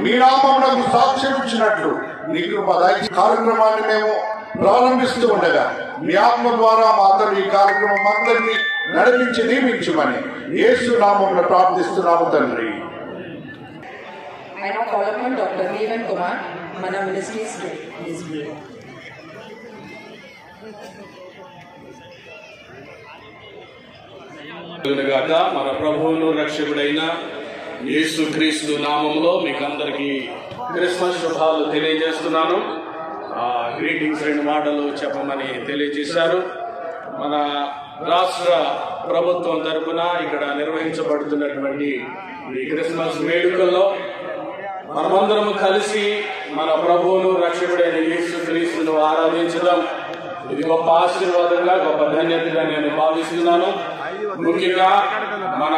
మీ నామమునకు సాక్ష్యం ఇచ్చినట్లు నీ కృప దయచేసి కార్యక్రమాన్ని మేము ప్రారంభిస్తూ ఉండగా మీ ఆత్మ ద్వారా మా అందరూ ఈ కార్యక్రమం అందరినీ నడిపించి దీవించమని యేసు నామమున ప్రార్థిస్తున్నాము తండ్రి. I now call upon Dr. Devan Kumar, Mana Ministries to his view. మన ప్రభువును రక్షకుడైన యేసుక్రీస్తు నామములో మీకు అందరికీ క్రిస్మస్ శుభాలు తెలియజేస్తున్నాను. గ్రీటింగ్స్ 2 మాటలు చెప్పమని తెలియజేశారు. మన రాష్ట్ర ప్రభుత్వం తరఫున ఇక్కడ నిర్వహించబడుతున్నటువంటి ఈ క్రిస్మస్ వేడుకల్లో మనమందరం కలిసి మన ప్రభువును రక్షకుడైన యేసుక్రీస్తును ఆరాధించడం ఇది గొప్ప ఆశీర్వాదంగా, గొప్ప ధన్యతగా నేను భావిస్తున్నాను. ముఖ్యంగా మన